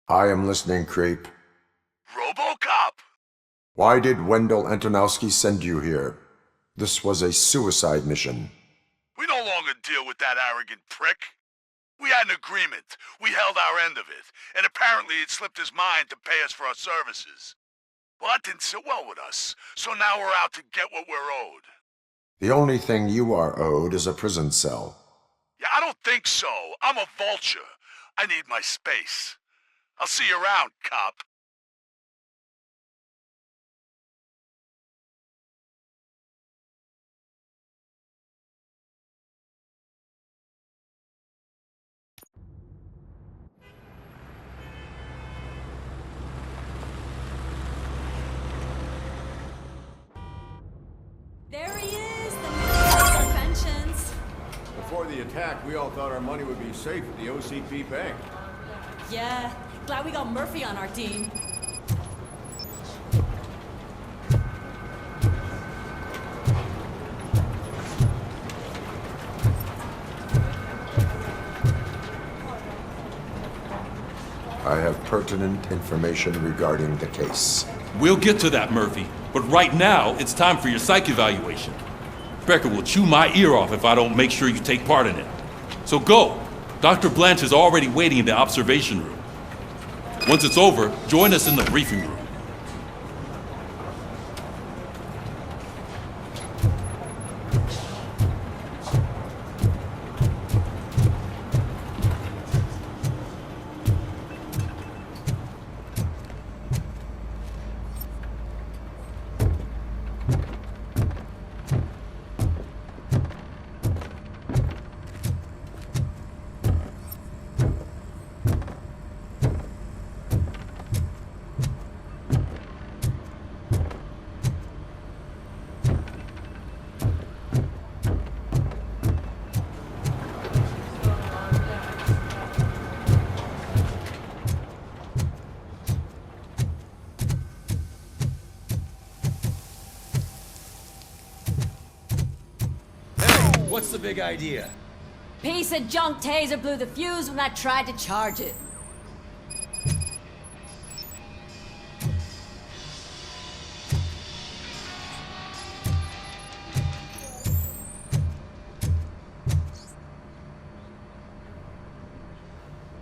I am listening, creep. Robocop! Why did Wendell Antonowski send you here? This was a suicide mission. We no longer deal with that arrogant prick. We had an agreement. We held our end of it, and apparently it slipped his mind to pay us for our services. Well, that didn't sit well with us, so now we're out to get what we're owed. The only thing you are owed is a prison cell. Yeah, I don't think so. I'm a vulture. I need my space. I'll see you around, cop. There he is, the man of pensions. Before the attack, we all thought our money would be safe at the OCP bank. Yeah, glad we got Murphy on our team. I have pertinent information regarding the case. We'll get to that, Murphy. But right now, it's time for your psych evaluation. Becker will chew my ear off if I don't make sure you take part in it. So go. Dr. Blanche is already waiting in the observation room. Once it's over, join us in the briefing room. What's the big idea? Piece of junk taser blew the fuse when I tried to charge it.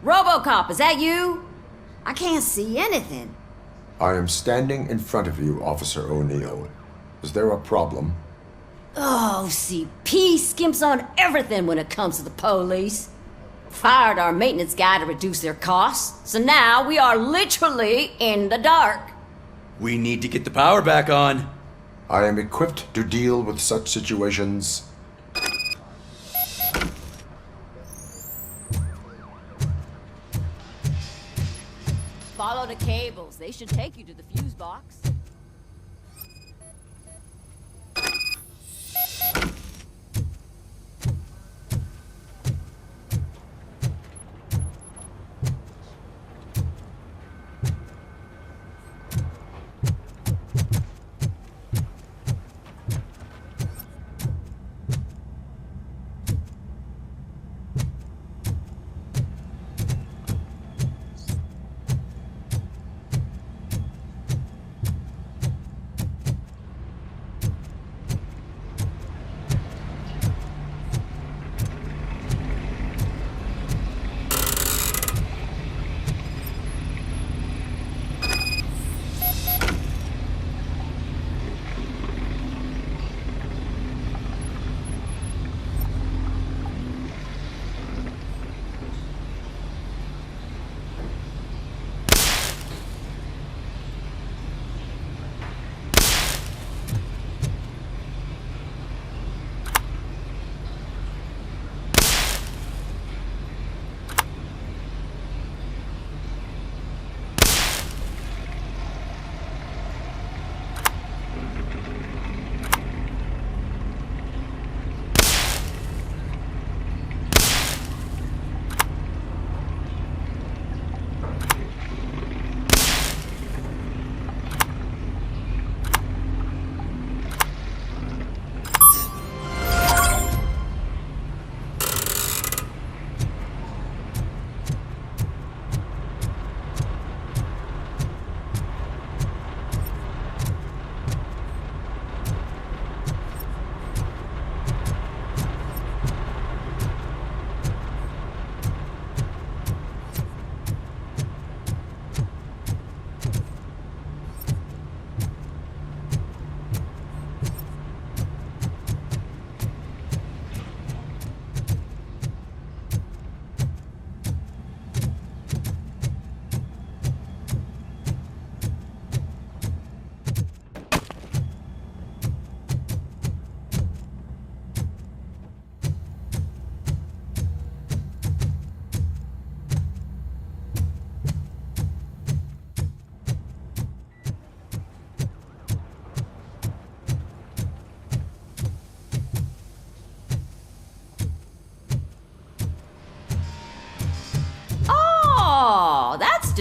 Robocop, is that you? I can't see anything. I am standing in front of you, Officer O'Neill. Is there a problem? Oh, CP skimps on everything when it comes to the police. Fired our maintenance guy to reduce their costs, so now we are literally in the dark. We need to get the power back on. I am equipped to deal with such situations. Follow the cables. They should take you to the fuse box.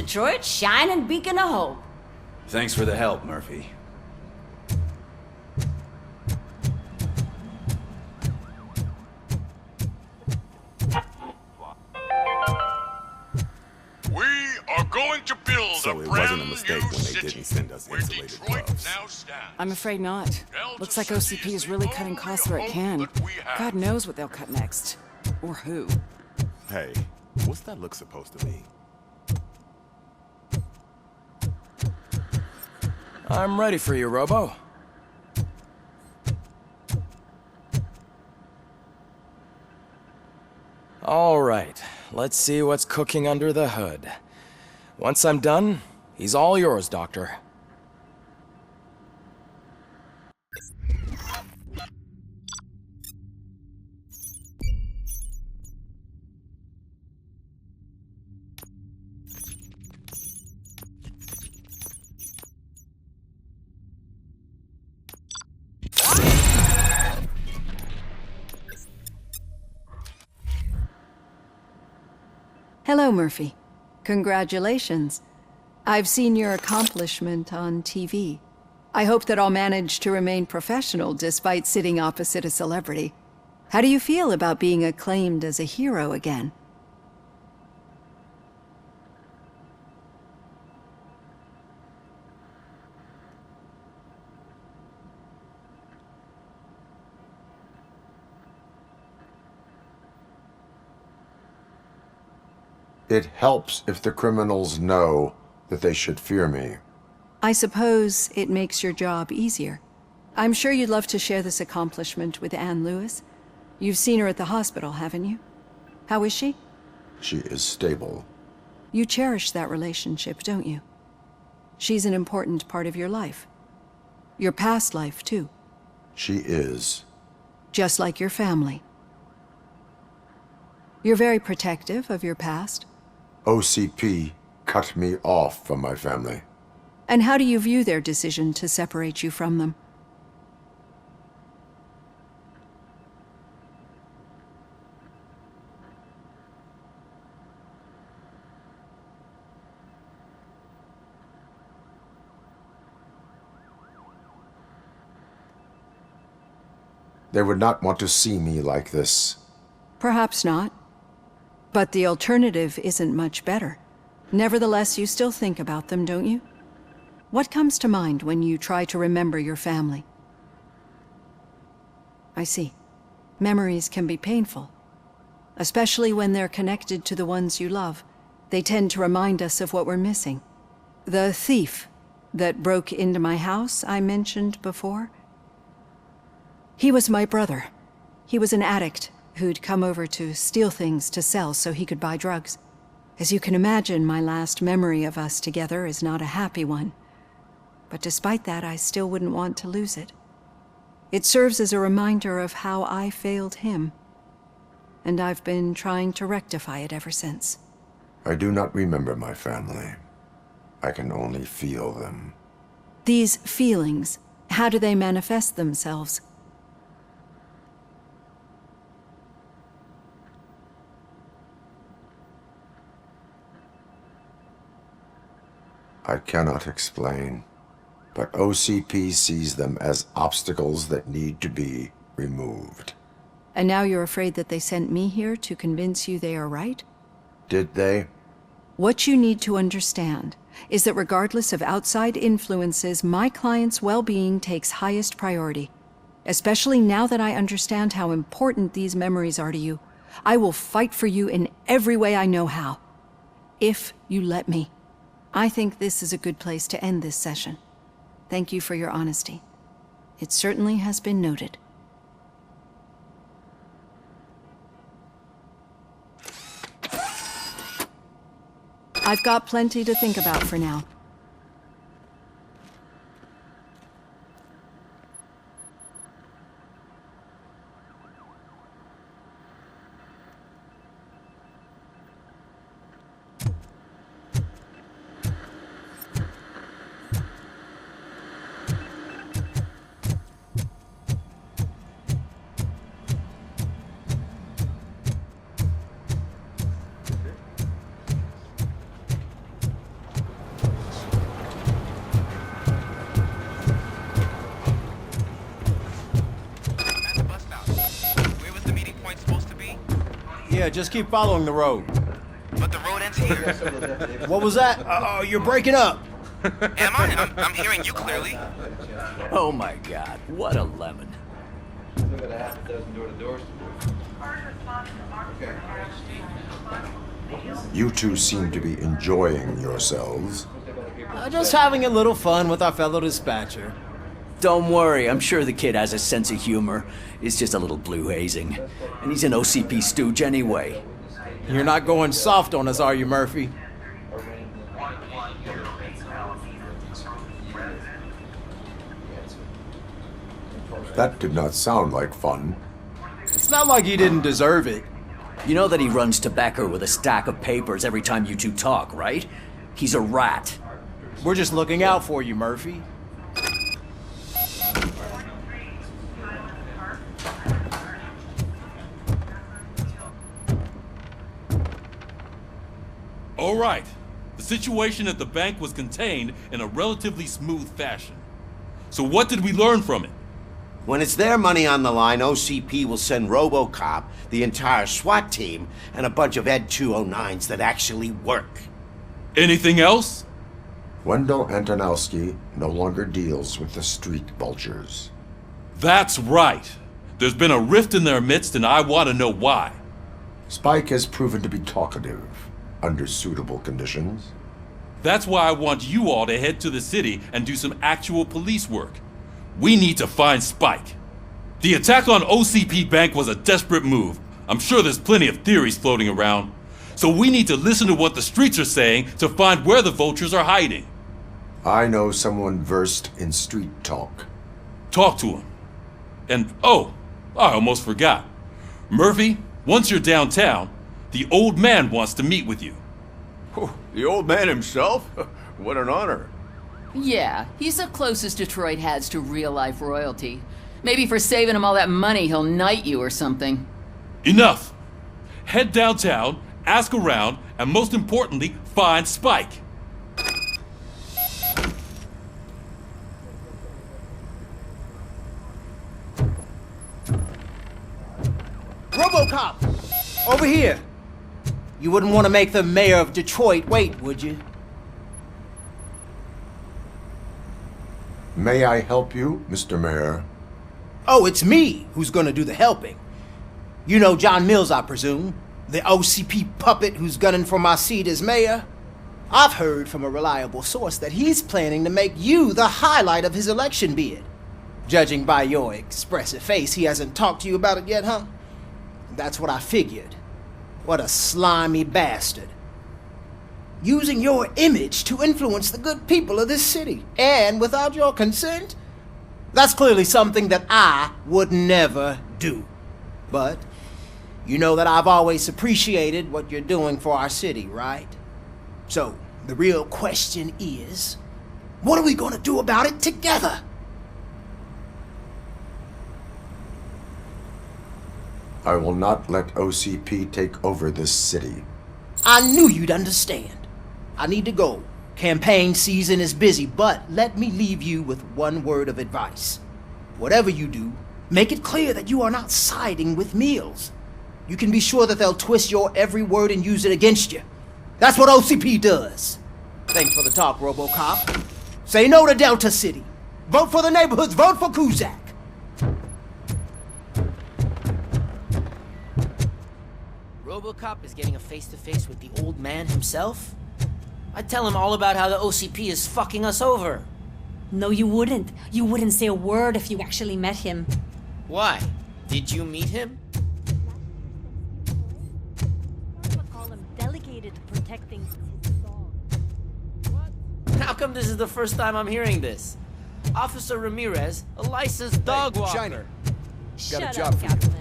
Detroit's shining beacon of hope. Thanks for the help, Murphy. We are going to build So a it brand wasn't a mistake new when they city didn't send us where insulated Detroit gloves. now stands. I'm afraid not. Looks like OCP is really cutting costs where it can. God knows what they'll cut next. Or who. Hey, what's that look supposed to mean? I'm ready for you, Robo. All right, let's see what's cooking under the hood. Once I'm done, he's all yours, Doctor. Hello, Murphy. Congratulations. I've seen your accomplishment on TV. I hope that I'll manage to remain professional despite sitting opposite a celebrity. How do you feel about being acclaimed as a hero again? It helps if the criminals know that they should fear me. I suppose it makes your job easier. I'm sure you'd love to share this accomplishment with Anne Lewis. You've seen her at the hospital, haven't you? How is she? She is stable. You cherish that relationship, don't you? She's an important part of your life. Your past life, too. She is. Just like your family. You're very protective of your past. OCP cut me off from my family. And how do you view their decision to separate you from them? They would not want to see me like this. Perhaps not. But the alternative isn't much better. Nevertheless, you still think about them, don't you? What comes to mind when you try to remember your family? I see. Memories can be painful. Especially when they're connected to the ones you love. They tend to remind us of what we're missing. The thief that broke into my house I mentioned before? He was my brother. He was an addict who'd come over to steal things to sell so he could buy drugs. As you can imagine, my last memory of us together is not a happy one. But despite that, I still wouldn't want to lose it. It serves as a reminder of how I failed him. And I've been trying to rectify it ever since. I do not remember my family. I can only feel them. These feelings, how do they manifest themselves? I cannot explain, but OCP sees them as obstacles that need to be removed. And now you're afraid that they sent me here to convince you they are right? Did they? What you need to understand is that regardless of outside influences, my client's well-being takes highest priority. Especially now that I understand how important these memories are to you. I will fight for you in every way I know how. If you let me. I think this is a good place to end this session. Thank you for your honesty. It certainly has been noted. I've got plenty to think about for now. Yeah, just keep following the road. But the road ends here. What was that? Oh, you're breaking up. Am I? I'm hearing you clearly. Oh my god, what a lemon. You two seem to be enjoying yourselves. Just having a little fun with our fellow dispatcher. Don't worry, I'm sure the kid has a sense of humor. It's just a little blue hazing. And he's an OCP stooge anyway. You're not going soft on us, are you, Murphy? That did not sound like fun. It's not like he didn't deserve it. You know that he runs tobacco with a stack of papers every time you two talk, right? He's a rat. We're just looking out for you, Murphy. All right. The situation at the bank was contained in a relatively smooth fashion. So what did we learn from it? When it's their money on the line, OCP will send Robocop, the entire SWAT team, and a bunch of Ed 209s that actually work. Anything else? Wendell Antonowski no longer deals with the street vultures. That's right. There's been a rift in their midst, and I want to know why. Spike has proven to be talkative, under suitable conditions. That's why I want you all to head to the city and do some actual police work. We need to find Spike. The attack on OCP Bank was a desperate move. I'm sure there's plenty of theories floating around. So we need to listen to what the streets are saying to find where the vultures are hiding. I know someone versed in street talk. Talk to him. And oh, I almost forgot. Murphy, once you're downtown, the old man wants to meet with you. Oh, the old man himself? What an honor. Yeah, he's the closest Detroit has to real-life royalty. Maybe for saving him all that money, he'll knight you or something. Enough! Head downtown, ask around, and most importantly, find Spike. Robocop! Over here! You wouldn't want to make the mayor of Detroit wait, would you? May I help you, Mr. Mayor? Oh, it's me who's gonna do the helping. You know John Mills, I presume? The OCP puppet who's gunning for my seat as mayor? I've heard from a reliable source that he's planning to make you the highlight of his election bid. Judging by your expressive face, he hasn't talked to you about it yet, huh? That's what I figured. What a slimy bastard. Using your image to influence the good people of this city, and without your consent? That's clearly something that I would never do. But you know that I've always appreciated what you're doing for our city, right? So, the real question is, what are we gonna do about it together? I will not let OCP take over this city. I knew you'd understand. I need to go. Campaign season is busy, but let me leave you with one word of advice. Whatever you do, make it clear that you are not siding with Mills. You can be sure that they'll twist your every word and use it against you. That's what OCP does. Thanks for the talk, Robocop. Say no to Delta City. Vote for the neighborhoods. Vote for Kuzak. Robocop is getting a face-to-face with the old man himself? I'd tell him all about how the OCP is fucking us over. No, you wouldn't. You wouldn't say a word if you actually met him. Why? Did you meet him? Call him delegated to protecting his dog. How come this is the first time I'm hearing this? Officer Ramirez, a licensed dog walker. Shiner. Shut Got a job up, for you. Catwoman.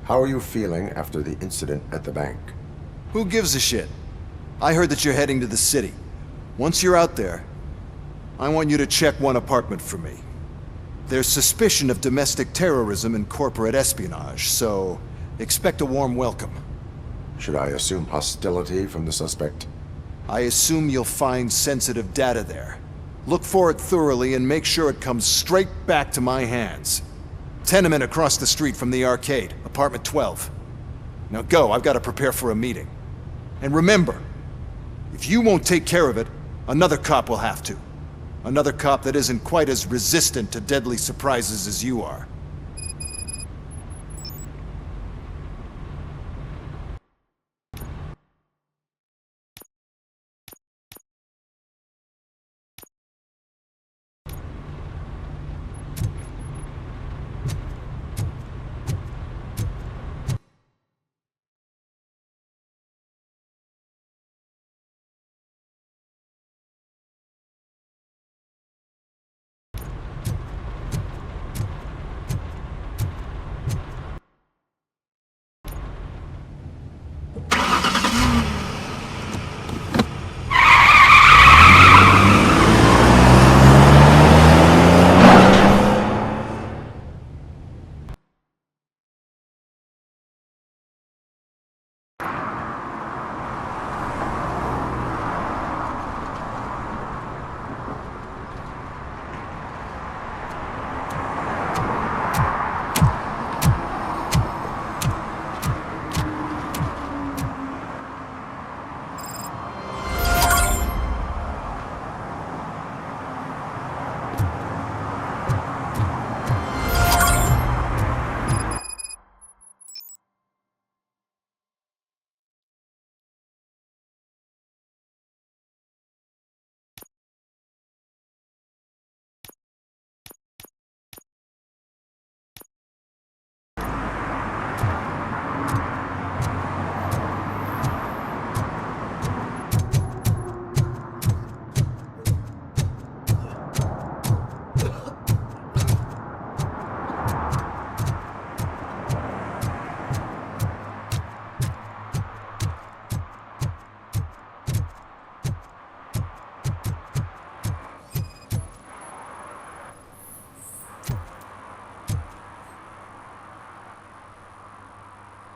How are you feeling after the incident at the bank? Who gives a shit? I heard that you're heading to the city. Once you're out there, I want you to check one apartment for me. There's suspicion of domestic terrorism and corporate espionage, so expect a warm welcome. Should I assume hostility from the suspect? I assume you'll find sensitive data there. Look for it thoroughly and make sure it comes straight back to my hands. Tenement across the street from the arcade, apartment 12. Now go, I've got to prepare for a meeting. And remember, if you won't take care of it, another cop will have to. Another cop that isn't quite as resistant to deadly surprises as you are.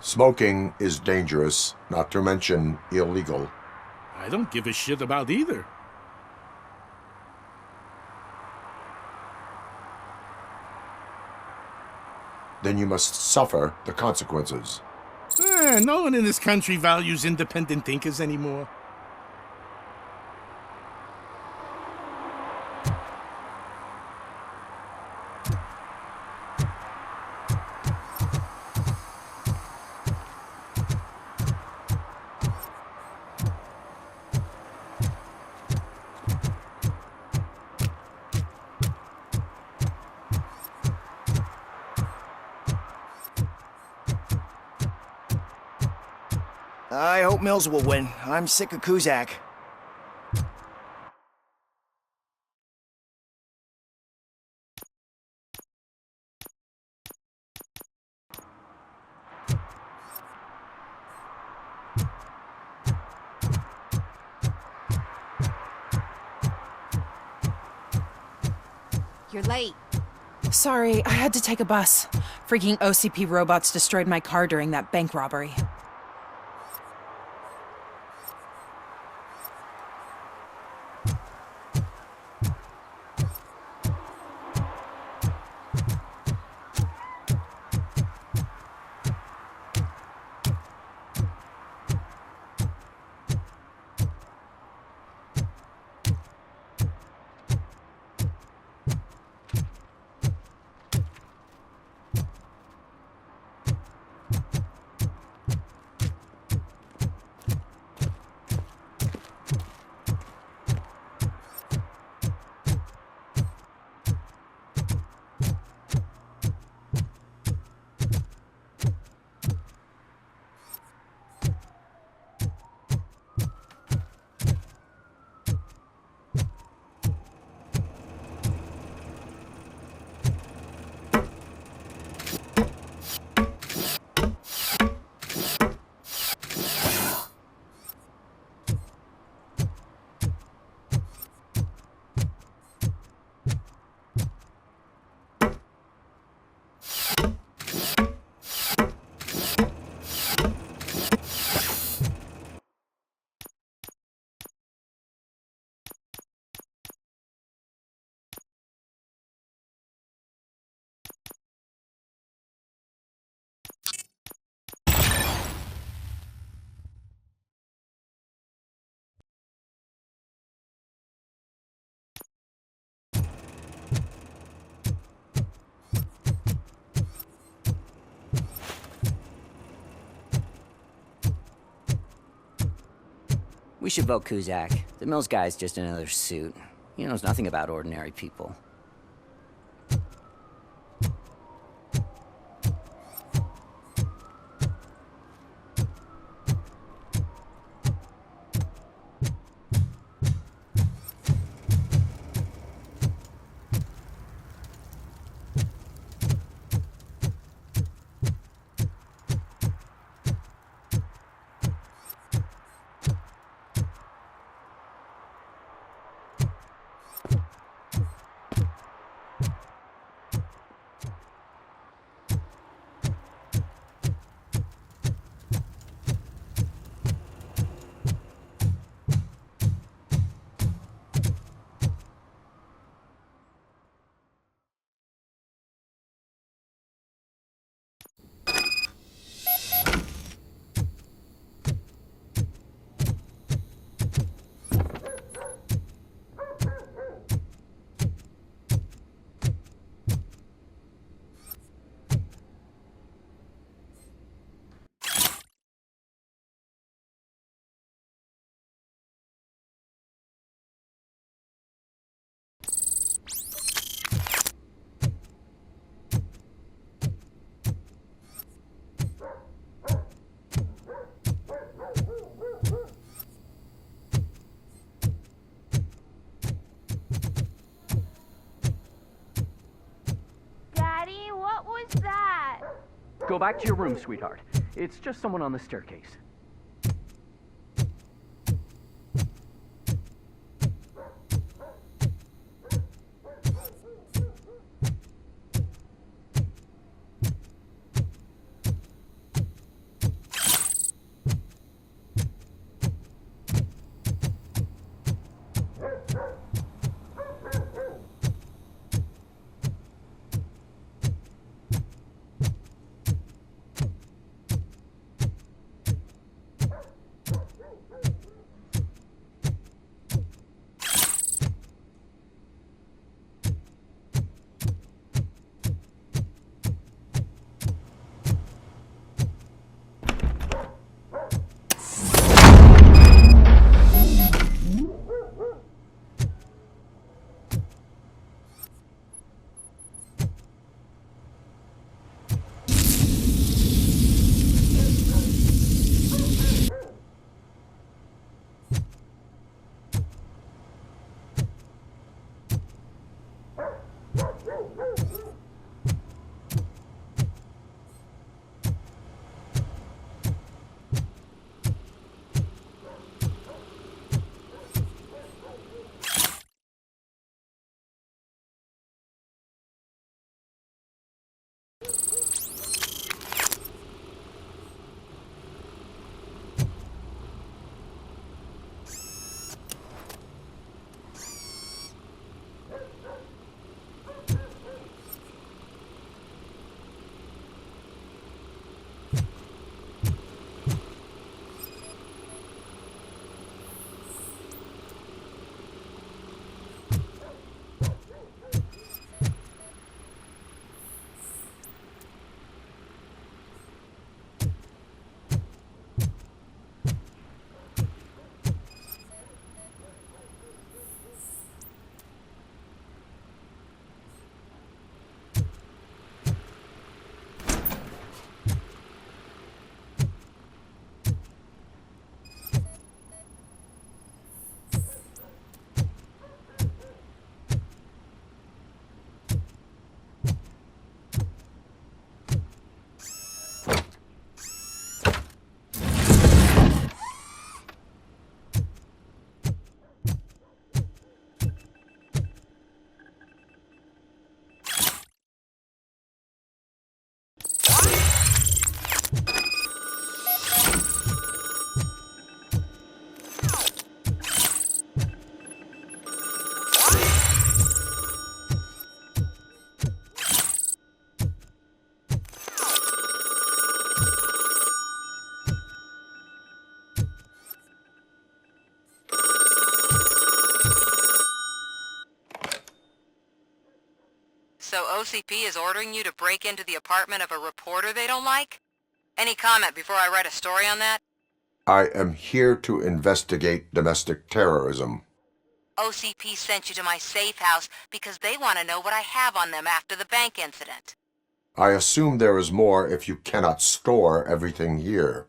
Smoking is dangerous, not to mention illegal. I don't give a shit about either. Then you must suffer the consequences. No one in this country values independent thinkers anymore. I hope Mills will win. I'm sick of Kuzak. You're late. Sorry, I had to take a bus. Freaking OCP robots destroyed my car during that bank robbery. should vote Kuzak. The Mills guy's just another suit. He knows nothing about ordinary people. Go back to your room, sweetheart. It's just someone on the staircase. So OCP is ordering you to break into the apartment of a reporter they don't like? Any comment before I write a story on that? I am here to investigate domestic terrorism. OCP sent you to my safe house because they want to know what I have on them after the bank incident. I assume there is more if you cannot store everything here.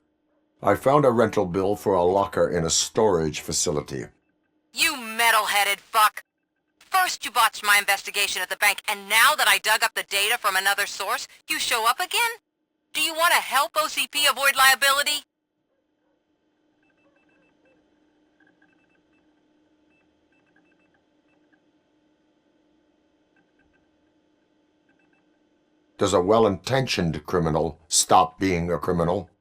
I found a rental bill for a locker in a storage facility. You metal-headed fuck! First you botched my investigation at the bank, and now that I dug up the data from another source, you show up again? Do you want to help OCP avoid liability? Does a well-intentioned criminal stop being a criminal?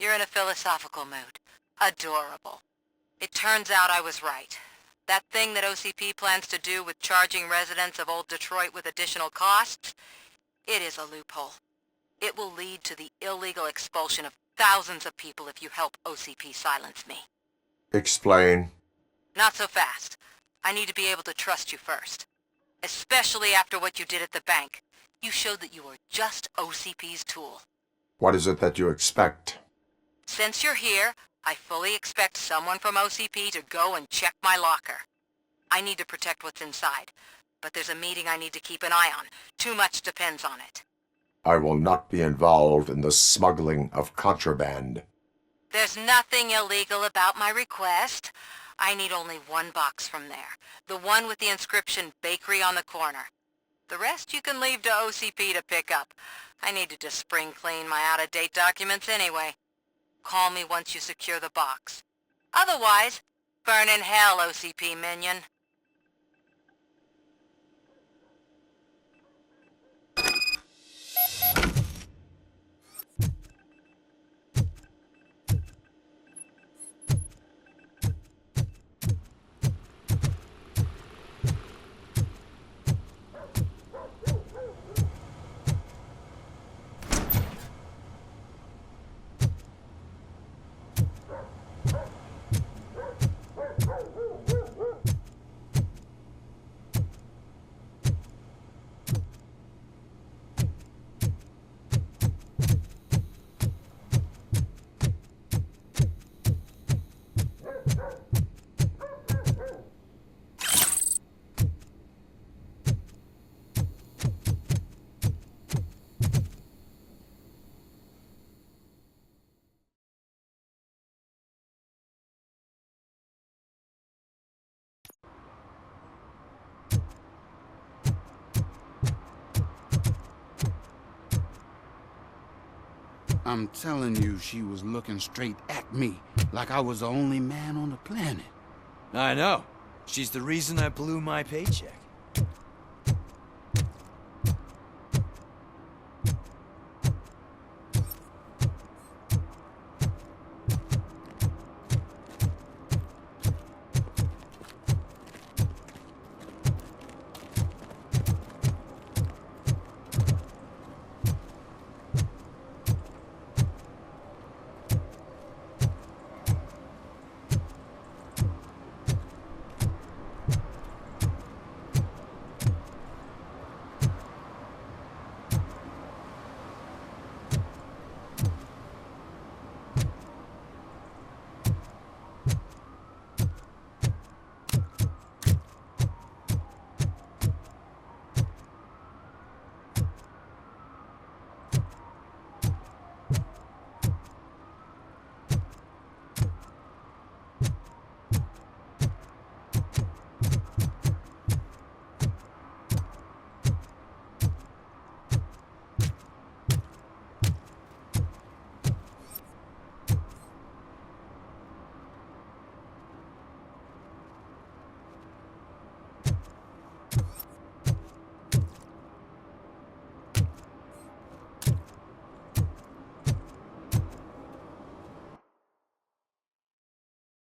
You're in a philosophical mood. Adorable. It turns out I was right. That thing that OCP plans to do with charging residents of Old Detroit with additional costs, it is a loophole. It will lead to the illegal expulsion of thousands of people if you help OCP silence me. Explain. Not so fast. I need to be able to trust you first. Especially after what you did at the bank. You showed that you were just OCP's tool. What is it that you expect? Since you're here, I fully expect someone from OCP to go and check my locker. I need to protect what's inside, but there's a meeting I need to keep an eye on. Too much depends on it. I will not be involved in the smuggling of contraband. There's nothing illegal about my request. I need only one box from there. The one with the inscription Bakery on the corner. The rest you can leave to OCP to pick up. I needed to spring clean my out-of-date documents anyway. Call me once you secure the box. Otherwise, burn in hell, OCP minion. I'm telling you, she was looking straight at me, like I was the only man on the planet. I know. She's the reason I blew my paycheck.